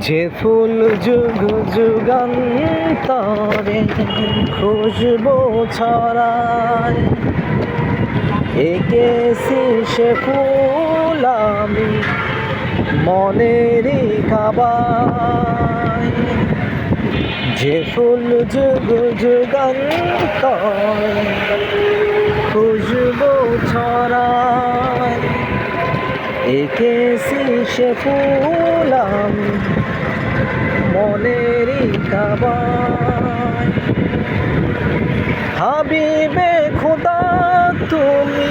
যে ফুল যুগ যুগান্তরে খুশবু ছড়ায়, এঁকেছি সে ফুল আমি মনেরই কাবায়। যে ফুল যুগ যুগান্তরে খুশবু ছড়ায়, এঁকেছি সে ফুল আমি মনেরই কাবায়। হাবিবে খোদা তুমি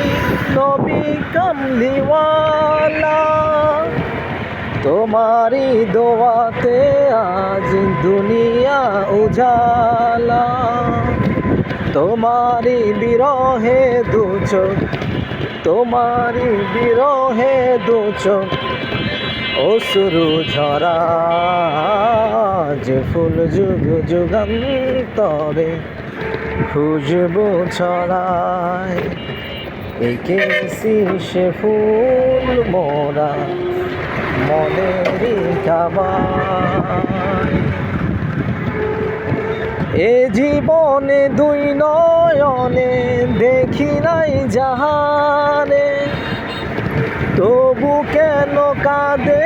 নবী কামলিওয়ালা, তোমারি দোয়াতে আজ দুনিয়া উজালা। তোমারি বিরহে দু চোখ, তোমারি বিরহে দু চোখ অশ্রু ঝরা। যে ফুল যুগ যুগান্তরে খুশবু ছড়ায়, এঁকেছি সে ফুল মোরা মনেরই কাবায়। এ জীবনে দুই নয়নে দেখি নাই যাহারে, তবু কেন কাঁদে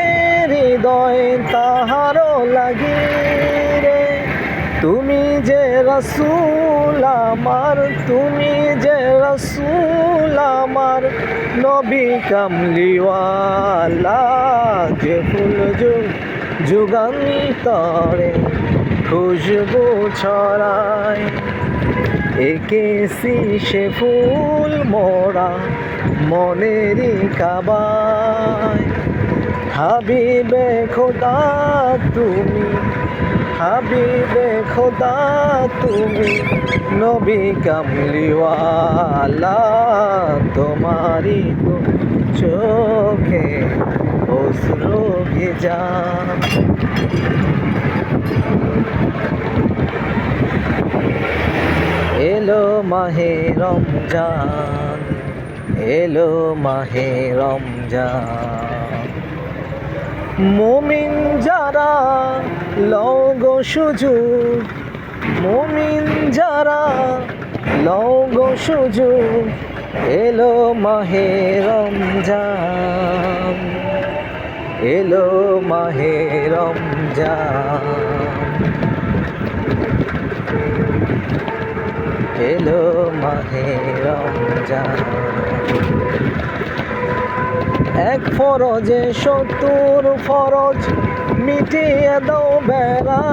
হৃদয় তাহারও লাগি রে। তুমি যে রাসূল আমার, তুমি যে রাসূল আমার নবী কামলিওয়ালা। যে ফুল যুগ যুগান্তরে খুশবু ছড়ায়, এঁকেছি সে ফুল মোরা মনেরই কাবায়। হাবিবে খোদা তুমি, হাবিবে খোদা তুমি নবী কামলিওয়ালা, তোমারি তো চোখে অশ্রু ভেজা। এলো মাহে রমজান, এলো মাহে রমজান। মুমিন যারা লও গো সুযোগ, মুমিন যারা লও গো সুযোগ, এলো মাহে রমজান, এলো মাহে রমজান, এলো মাহে রমজান। এক ফরজে ৭০ ফরজ মিটিয়ে দাও বেড়া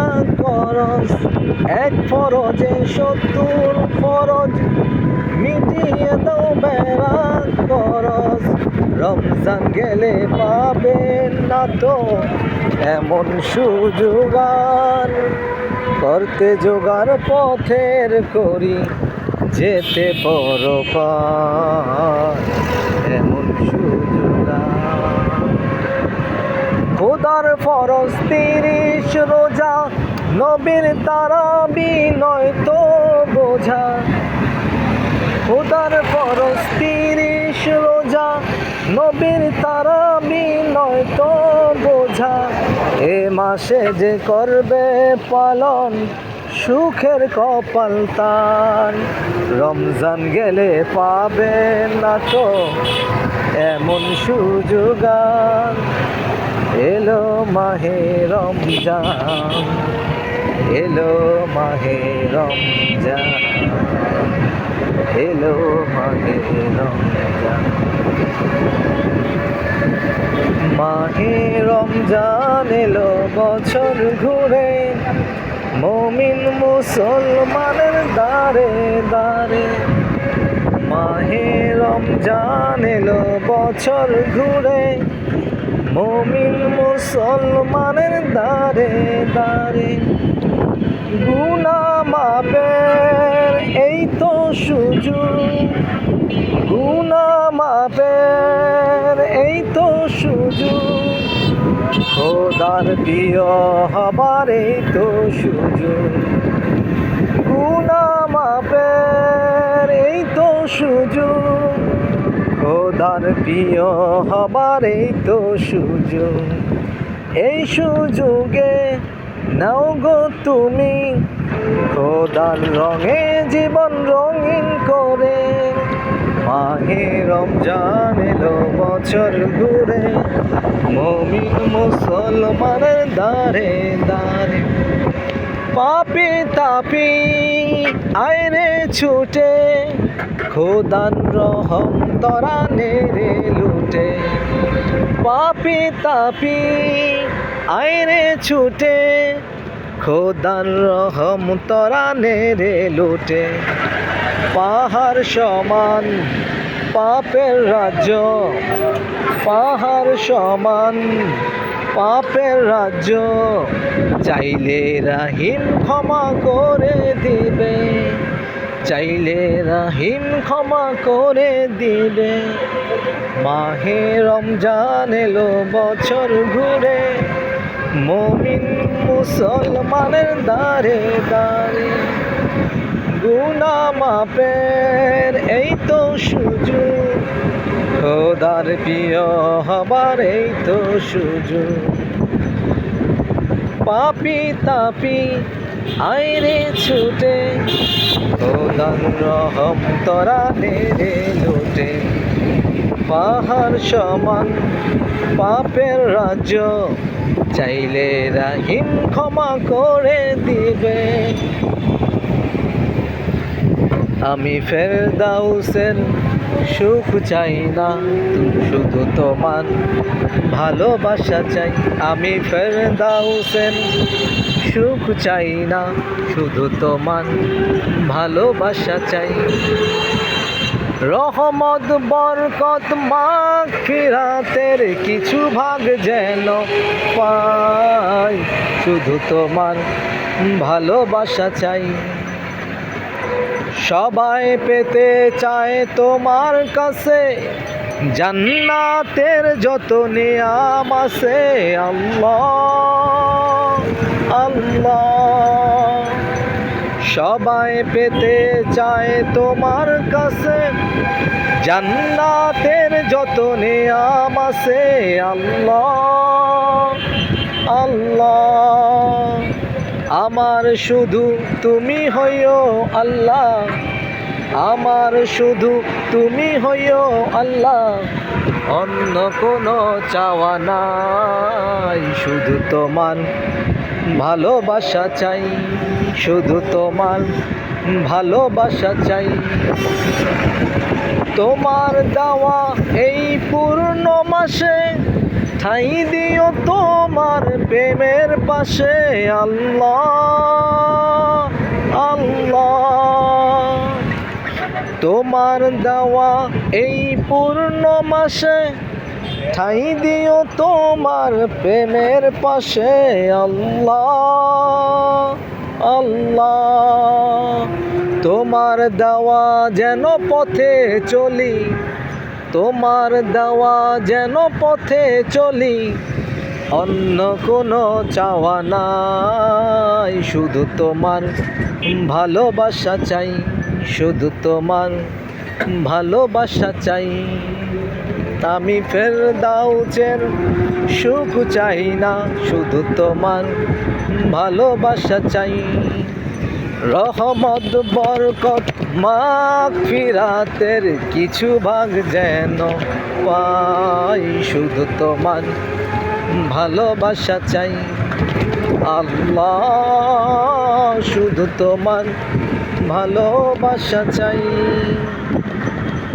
করজ। এক ফরজে ৭০ ফরজ মিটিয়ে দাও বেড়া করজ। রমজান গেলে পাবে না তো এমন সুযোগ আর, করতে জোগাড় পথের করি যেতে পরপার এমন সুযোগ আর। খোদার ফরজ ৩০ রোজা, নবীর তারাবি নয় তো বোঝা। খোদার ফরজ ৩০ রোজা, নবীর তারাবি নয় তো বোঝা। এ মাসে যে করবে পালন সুখের কপাল তার, রমজান গেলে পাবে না তো এমন সুযোগ আর। এলো মাহে রমজান, এলো মাহে রমজান, এলো মাহে রমজান। মাহে রমজান এলো বছর ঘুরে, মুমিন মুসলমানের দ্বারে দ্বারে। মাহে রমজান এলো বছর ঘুরে, মুমিন মুসলমানের দ্বারে দ্বারে। গুনাহ মাপের এই তো সুযোগ, গুনাহ মাপের এই তো সুযোগ, খোদার প্রিয় হবার এই তো সুযোগ। গুনাহ মাপের এই তো সুযোগ, খোদার প্রিয় হবার এই তো সুযোগ। এই সুযোগে নাও গো তুমি, খোদার রঙে জীবন রঙিন করে। মাহে রমজান এলো বছর ঘুরে, মুমিন মুসলমানের দাঁড়ে দাঁড়ে। পাপি তাপি আইরে ছুটে, খোদার রহম তরানে রে লুটে। পাপি তাপি আইরে ছুটে, খোদার রহম তরানে রে লুটে। পাহাড় সমান পাপের রাজ্য, পাহাড় সমান পাপের রাজ্য, চাইলে রাহিম ক্ষমা করে দিবে, চাইলে রাহিম ক্ষমা করে দিবে। মাহে রমজান এলো বছর ঘুরে, মুমিন মুসলমানের দাঁড়ে দাঁড়ে। গুনাহ মাপের এই তো সুযোগ, খোদার প্রিয় হবার এই তো সুযোগ। পাপি তাপি আইরে ছুটে, খোদার রহম তরানে রে লুটে। পাহাড় সমান পাপের রাজ্য, চাইলে রাহিম ক্ষমা করে দিবে। আমি ফেরদাউসের সুখ চাই না, শুধু তোমার ভালোবাসা চাই। আমি ফেরদাউসের সুখ চাই না, শুধু তোমার ভালোবাসা চাই। রহমত বরকত মাগফিরাতের কিছু ভাগ যেন পাই, শুধু তোমার ভালোবাসা চাই। সবাই পেতে চায় তোমার কাছে জান্নাতের যত নিয়াম আছে। আল্লাহ আল্লাহ, সবাই পেতে চায় তোমার কাছে জান্নাতের যত নিয়াম আছে। আল্লাহ আল্লাহ, আমার শুধু তুমি হইও আল্লাহ, আমার শুধু তুমি হইও আল্লাহ, অন্য কোনো চাওয়া নাই। শুধু তোমার ভালোবাসা চাই, শুধু তোমার ভালোবাসা চাই। তোমার দেওয়া এই পূর্ণ মাসে ঠাঁই দিও তোমার প্রেমের পাশে। আল্লাহ আল্লাহ, তোমার দেওয়া এই পূর্ণ মাসে ঠাঁই দিও তোমার প্রেমের পাশে। আল্লাহ আল্লাহ, তোমার দেওয়া যেন পথে চলি, তোমার দেওয়া যেন পথে চলি, অন্য কোনো চাওয়া নাই। শুধু তোমার ভালোবাসা চাই, শুধু তোমার ভালোবাসা চাই। আমি ফেরদাউসের সুখ চাই না, শুধু তোমার ভালোবাসা চাই। রহমত বরকত মাগফিরাতের কিছু ভাগ যেন পাই, শুধু তোমার ভালোবাসা চাই। আল্লাহ, শুধু তোমার ভালোবাসা চাই।